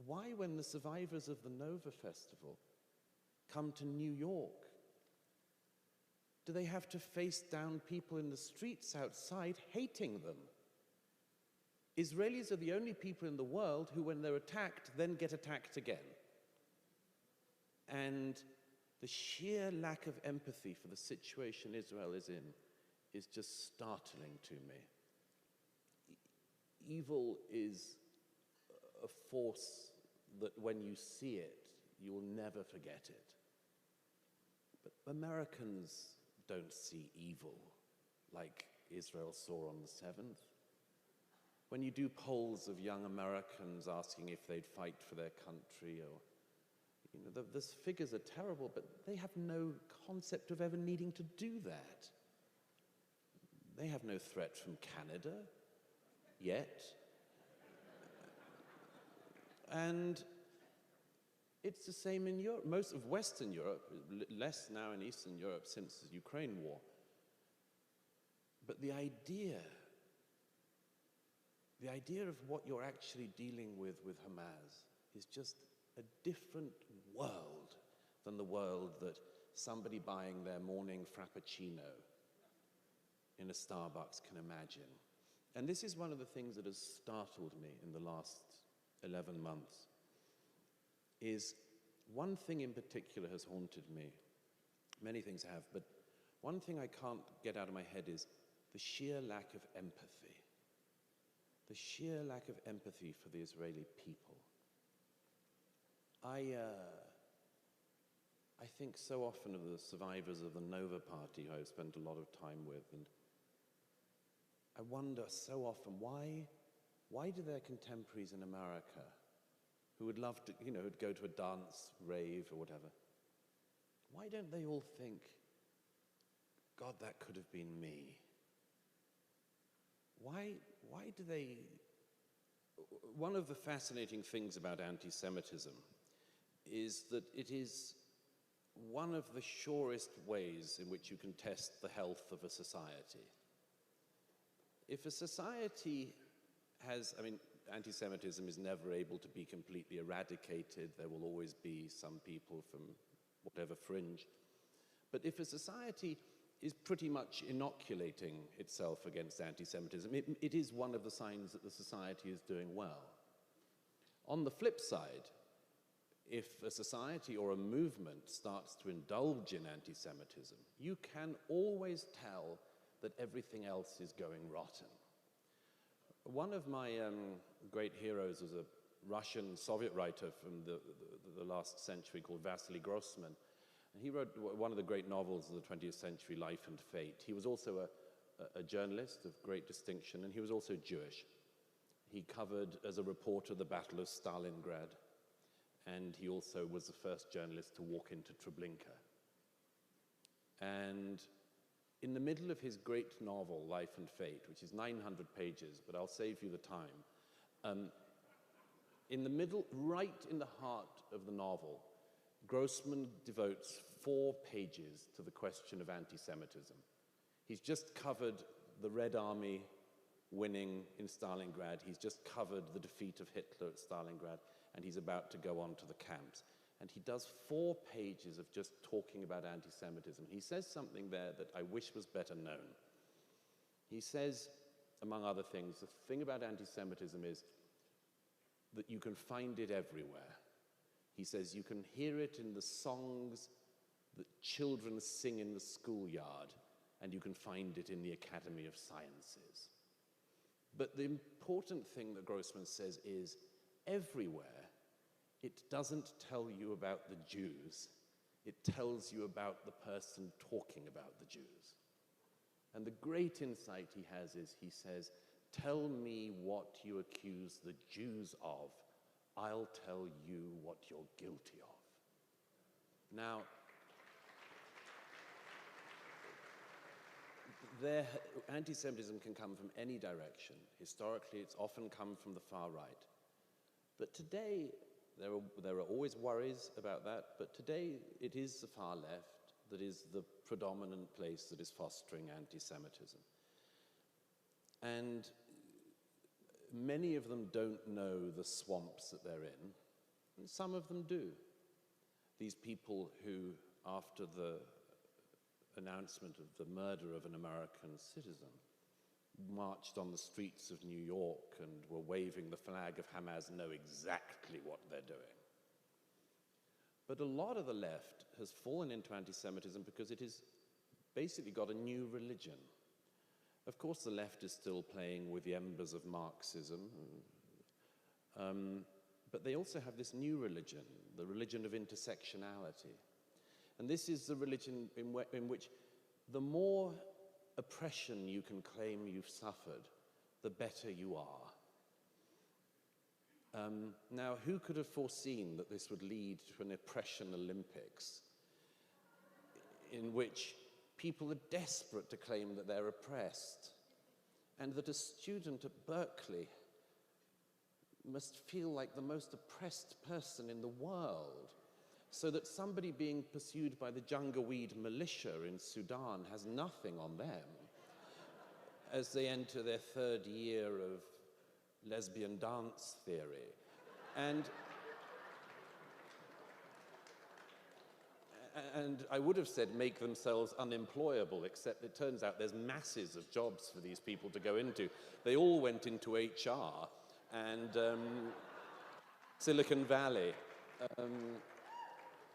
why, when the survivors of the Nova Festival come to New York, do they have to face down people in the streets outside hating them? Israelis are the only people in the world who, when they're attacked, then get attacked again. And the sheer lack of empathy for the situation Israel is in is just startling to me. Evil is a force that when you see it, you will never forget it. But Americans don't see evil like Israel saw on the 7th. When you do polls of young Americans asking if they'd fight for their country, or the figures are terrible, but they have no concept of ever needing to do that. They have no threat from Canada, yet. And it's the same in Europe. Most of Western Europe, less now in Eastern Europe since the Ukraine war. But the idea of what you're actually dealing with Hamas is just a different world than the world that somebody buying their morning frappuccino in a Starbucks can imagine. And this is one of the things that has startled me in the last 11 months, is one thing in particular has haunted me. Many things have, but one thing I can't get out of my head is the sheer lack of empathy. The sheer lack of empathy for the Israeli people. I think so often of the survivors of the Nova Party who I've spent a lot of time with, and I wonder so often why do their contemporaries in America, who would love to, who'd go to a dance, rave, or whatever, why don't they all think, God, that could have been me? Why do they... One of the fascinating things about anti-Semitism is that it is one of the surest ways in which you can test the health of a society. If a society has, anti-Semitism is never able to be completely eradicated. There will always be some people from whatever fringe. But if a society is pretty much inoculating itself against anti-Semitism, it is one of the signs that the society is doing well. On the flip side, if a society or a movement starts to indulge in anti-Semitism, you can always tell that everything else is going rotten. One of my great heroes was a Russian Soviet writer from the last century called Vasily Grossman. And he wrote one of the great novels of the 20th century, Life and Fate. He was also a journalist of great distinction, and he was also Jewish. He covered, as a reporter, the Battle of Stalingrad, and he also was the first journalist to walk into Treblinka. And in the middle of his great novel, Life and Fate, which is 900 pages, but I'll save you the time, in the middle, right in the heart of the novel, Grossman devotes 4 pages to the question of anti-Semitism. He's just covered the Red Army winning in Stalingrad. He's just covered the defeat of Hitler at Stalingrad, and he's about to go on to the camps. And he does 4 pages of just talking about anti-Semitism. He says something there that I wish was better known. He says, among other things, the thing about anti-Semitism is that you can find it everywhere. He says you can hear it in the songs that children sing in the schoolyard, and you can find it in the Academy of Sciences. But the important thing that Grossman says is, everywhere, it doesn't tell you about the Jews, it tells you about the person talking about the Jews. And the great insight he has is, he says, tell me what you accuse the Jews of, I'll tell you what you're guilty of. Now, anti-Semitism can come from any direction. Historically, it's often come from the far right. But today, there are always worries about that, but today it is the far left that is the predominant place that is fostering anti-Semitism. And many of them don't know the swamps that they're in. And some of them do. These people who, after the announcement of the murder of an American citizen, marched on the streets of New York and were waving the flag of Hamas know exactly what they're doing. But a lot of the left has fallen into anti-Semitism because it has basically got a new religion. Of course, the left is still playing with the embers of Marxism, but they also have this new religion, the religion of intersectionality. And this is the religion in which the more oppression you can claim you've suffered, the better you are. Now, who could have foreseen that this would lead to an oppression Olympics in which people are desperate to claim that they're oppressed, and that a student at Berkeley must feel like the most oppressed person in the world, so that somebody being pursued by the Janjaweed militia in Sudan has nothing on them as they enter their third year of lesbian dance theory. And I would have said make themselves unemployable, except it turns out there's masses of jobs for these people to go into. They all went into HR and Silicon Valley.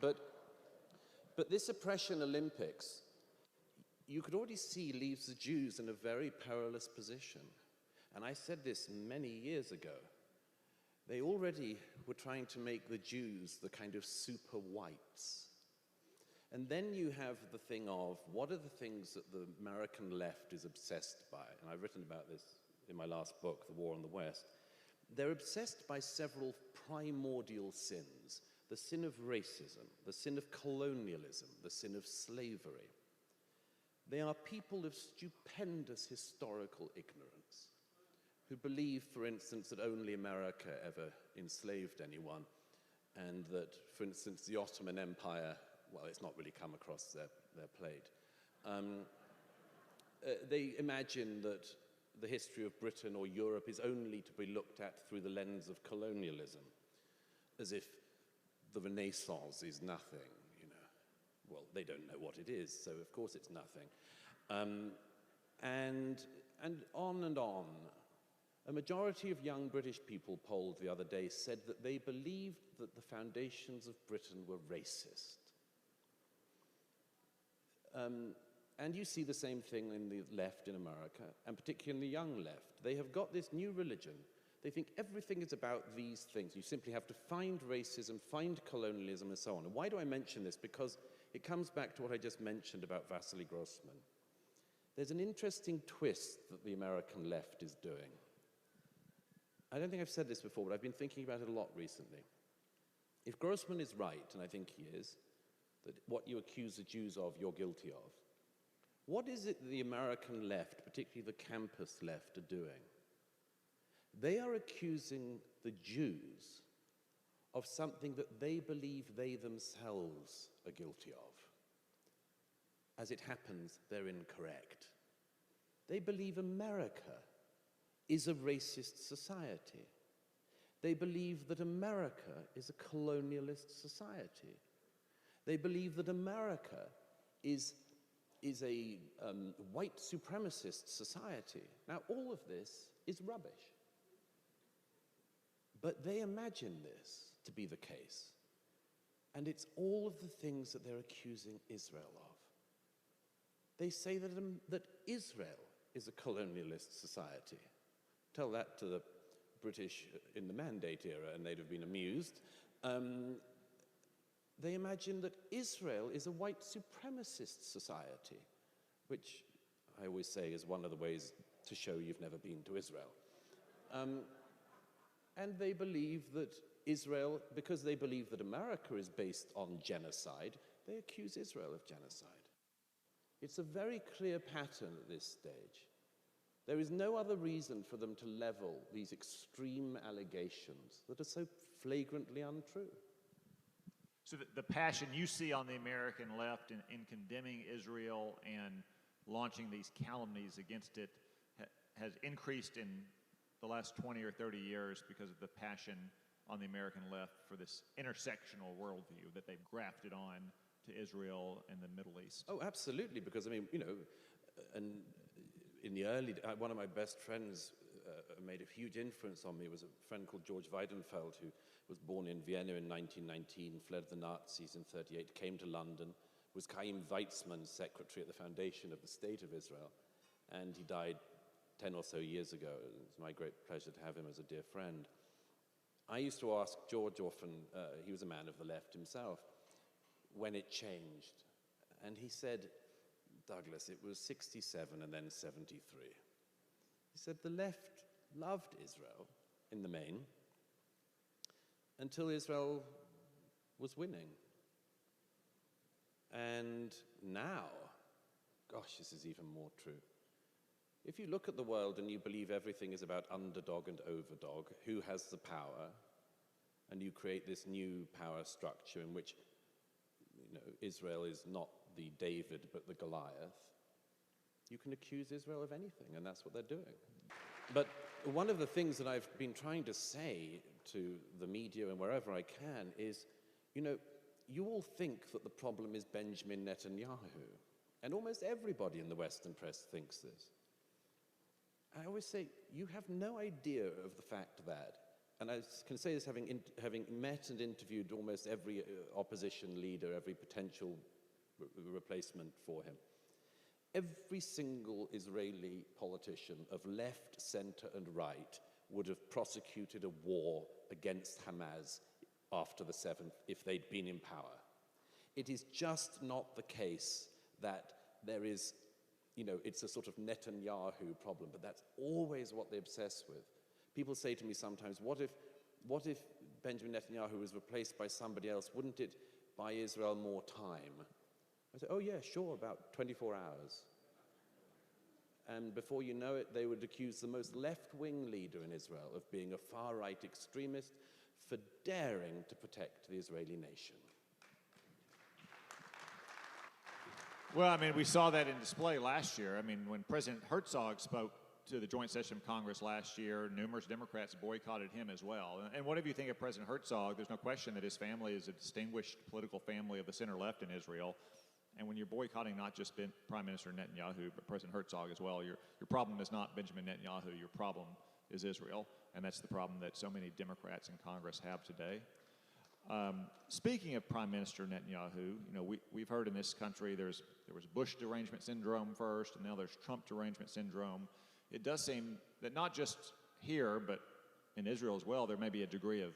But this oppression Olympics, you could already see, leaves the Jews in a very perilous position. And I said this many years ago. They already were trying to make the Jews the kind of super whites. And then you have the thing of, what are the things that the American left is obsessed by? And I've written about this in my last book, The War on the West. They're obsessed by several primordial sins. The sin of racism, the sin of colonialism, the sin of slavery. They are people of stupendous historical ignorance, who believe, for instance, that only America ever enslaved anyone, and that, for instance, the Ottoman Empire, well, it's not really come across their plate. They imagine that the history of Britain or Europe is only to be looked at through the lens of colonialism, as if the Renaissance is nothing, you know. Well, they don't know what it is, so of course it's nothing. And on and on. A majority of young British people polled the other day said that they believed that the foundations of Britain were racist. And you see the same thing in the left in America, and particularly in the young left. They have got this new religion. They think everything is about these things. You simply have to find racism, find colonialism, and so on. And why do I mention this? Because it comes back to what I just mentioned about Vasily Grossman. There's an interesting twist that the American left is doing. I don't think I've said this before, but I've been thinking about it a lot recently. If Grossman is right, and I think he is, that what you accuse the Jews of, you're guilty of, what is it that the American left, particularly the campus left, are doing? They are accusing the Jews of something that they believe they themselves are guilty of. As it happens, they're incorrect. They believe America is a racist society. They believe that America is a colonialist society. They believe that America is a white supremacist society. Now, all of this is rubbish. But they imagine this to be the case. And it's all of the things that they're accusing Israel of. They say that Israel is a colonialist society. Tell that to the British in the Mandate era and they'd have been amused. They imagine that Israel is a white supremacist society, which I always say is one of the ways to show you've never been to Israel. And they believe that Israel, because they believe that America is based on genocide, they accuse Israel of genocide. It's a very clear pattern at this stage. There is no other reason for them to level these extreme allegations that are so flagrantly untrue. So the passion you see on the American left in condemning Israel and launching these calumnies against it has increased in the last 20 or 30 years because of the passion on the American left for this intersectional worldview that they've grafted on to Israel and the Middle East? Oh, absolutely, because I mean, and in the early, one of my best friends made a huge influence on me was a friend called George Weidenfeld, who was born in Vienna in 1919, fled the Nazis in 1938, came to London, was Chaim Weizmann's secretary at the foundation of the State of Israel, and he died 10 or so years ago. It's my great pleasure to have him as a dear friend. I used to ask George often, he was a man of the left himself, when it changed. And he said, Douglas, it was 67 and then 73. He said the left loved Israel in the main until Israel was winning. And now, gosh, this is even more true. If you look at the world and you believe everything is about underdog and overdog, who has the power, and you create this new power structure in which Israel is not the David but the Goliath, you can accuse Israel of anything, and that's what they're doing. But one of the things that I've been trying to say to the media and wherever I can is, you all think that the problem is Benjamin Netanyahu, and almost everybody in the Western press thinks this. I always say, you have no idea of the fact that, and I can say this having met and interviewed almost every opposition leader, every potential replacement for him. Every single Israeli politician of left, center, and right would have prosecuted a war against Hamas after the 7th if they'd been in power. It is just not the case that there is, it's a sort of Netanyahu problem, but that's always what they obsess with. People say to me sometimes, what if Benjamin Netanyahu was replaced by somebody else? Wouldn't it buy Israel more time? I say, oh yeah, sure, about 24 hours. And before you know it, they would accuse the most left-wing leader in Israel of being a far-right extremist for daring to protect the Israeli nation. Well, I mean, we saw that in display last year. I mean, when President Herzog spoke to the joint session of Congress last year, numerous Democrats boycotted him as well. And whatever you think of President Herzog, there's no question that his family is a distinguished political family of the center-left in Israel. And when you're boycotting not just Prime Minister Netanyahu, but President Herzog as well, your problem is not Benjamin Netanyahu, your problem is Israel. And that's the problem that so many Democrats in Congress have today. Speaking of Prime Minister Netanyahu, we've heard in this country there was Bush derangement syndrome first, and now there's Trump derangement syndrome. It does seem that not just here, but in Israel as well, there may be a degree of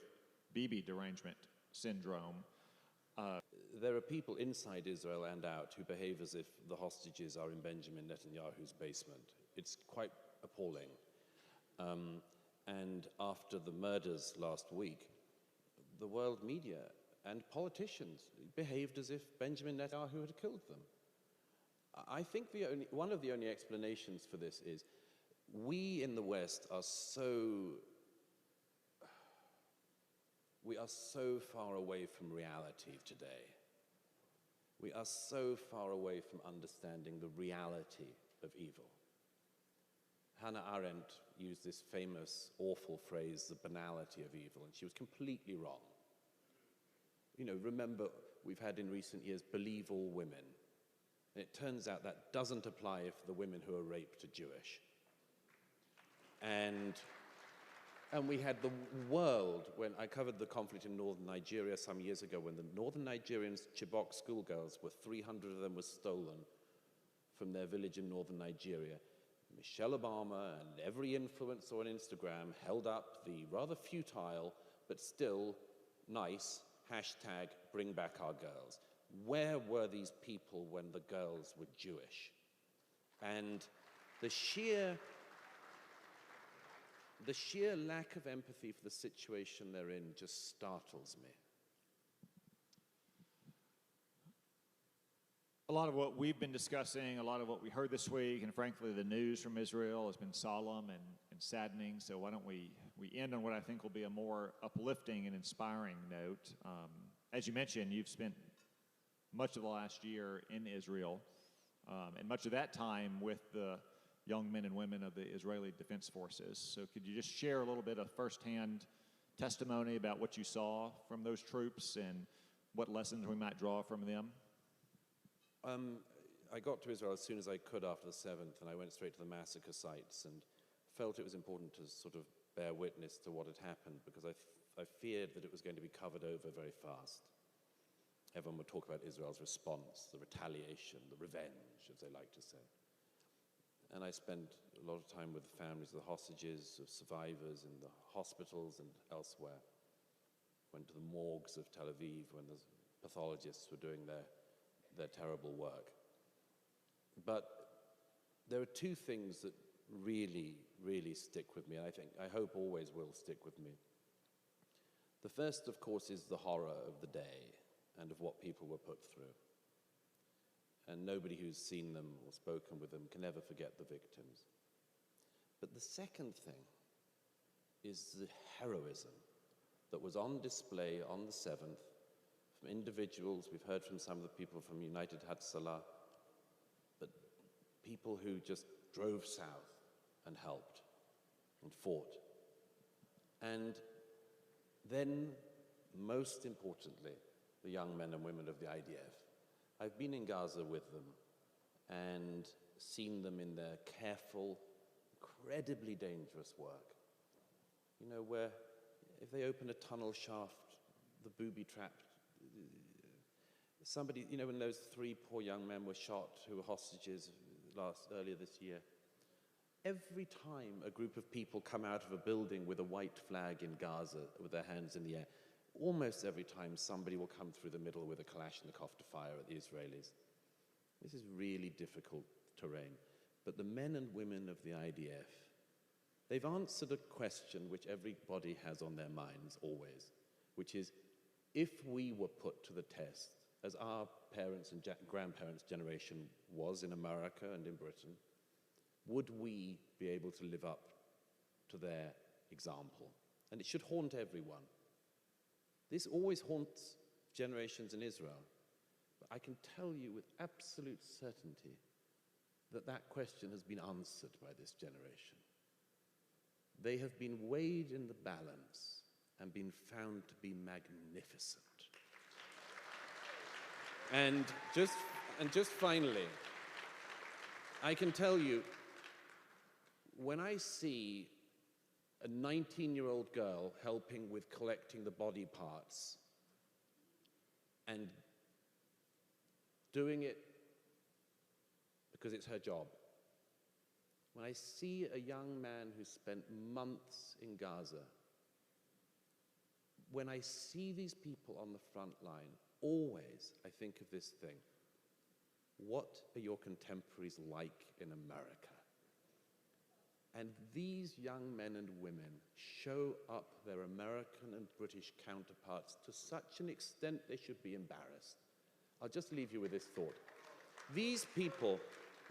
Bibi derangement syndrome. There are people inside Israel and out who behave as if the hostages are in Benjamin Netanyahu's basement. It's quite appalling. And after the murders last week, the world media and politicians behaved as if Benjamin Netanyahu had killed them. I think one of the only explanations for this is we in the West are so far away from reality today. We are so far away from understanding the reality of evil. Hannah Arendt used this famous, awful phrase, the banality of evil, and she was completely wrong. Remember, we've had in recent years, believe all women. And it turns out that doesn't apply if the women who are raped are Jewish. And we had the world, when I covered the conflict in northern Nigeria some years ago, when the northern Nigerians Chibok schoolgirls 300 of them were stolen from their village in northern Nigeria. Michelle Obama and every influencer on Instagram held up the rather futile, but still nice, hashtag bring back our girls. Where were these people when the girls were Jewish? And the sheer lack of empathy for the situation they're in just startles me. A lot of what we've been discussing, a lot of what we heard this week, and frankly the news from Israel has been solemn and saddening, so why don't we end on what I think will be a more uplifting and inspiring note. As you mentioned, you've spent much of the last year in Israel, and much of that time with the young men and women of the Israeli Defense Forces. So could you just share a little bit of firsthand testimony about what you saw from those troops and what lessons we might draw from them? I got to Israel as soon as I could after the 7th, and I went straight to the massacre sites and felt it was important to sort of bear witness to what had happened, because I feared that it was going to be covered over very fast. Everyone would talk about Israel's response, the retaliation, the revenge, as they like to say. And I spent a lot of time with the families of the hostages, of survivors in the hospitals and elsewhere. Went to the morgues of Tel Aviv when the pathologists were doing their terrible work. But there are two things that really, really stick with me, and I hope always will stick with me. The first, of course, is the horror of the day and of what people were put through. And nobody who's seen them or spoken with them can ever forget the victims. But the second thing is the heroism that was on display on the 7th from individuals. We've heard from some of the people from United Hatzalah, but people who just drove south and helped and fought. And then, most importantly, the young men and women of the IDF. I've been in Gaza with them and seen them in their careful, incredibly dangerous work. You know, where if they open a tunnel shaft, the booby-trapped, somebody, you know, when those 3 poor young men were shot who were hostages earlier this year, every time a group of people come out of a building with a white flag in Gaza with their hands in the air, almost every time somebody will come through the middle with a Kalashnikov to fire at the Israelis. This is really difficult terrain. But the men and women of the IDF, they've answered a question which everybody has on their minds always, which is, if we were put to the test, as our parents' and grandparents' generation was in America and in Britain, would we be able to live up to their example? And it should haunt everyone. This always haunts generations in Israel. But I can tell you with absolute certainty that that question has been answered by this generation. They have been weighed in the balance and been found to be magnificent. And just finally, I can tell you, when I see a 19-year-old girl helping with collecting the body parts and doing it because it's her job, when I see a young man who spent months in Gaza, when I see these people on the front line, always I think of this thing: what are your contemporaries like in America? And these young men and women show up their American and British counterparts to such an extent they should be embarrassed. I'll just leave you with this thought. These people,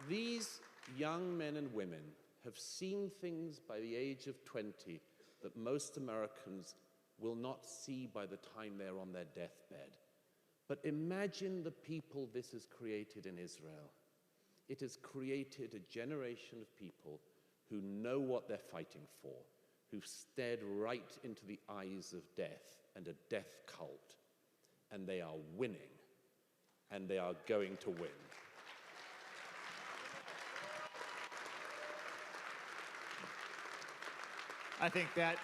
these young men and women, have seen things by the age of 20 that most Americans will not see by the time they're on their deathbed. But imagine the people this has created in Israel. It has created a generation of people who know what they're fighting for, who've stared right into the eyes of death and a death cult, and they are winning, and they are going to win. I think that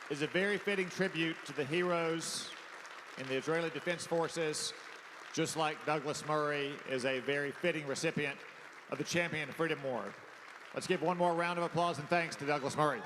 is a very fitting tribute to the heroes in the Israeli Defense Forces, just like Douglas Murray is a very fitting recipient of the Champion of Freedom Award. Let's give one more round of applause and thanks to Douglas Murray.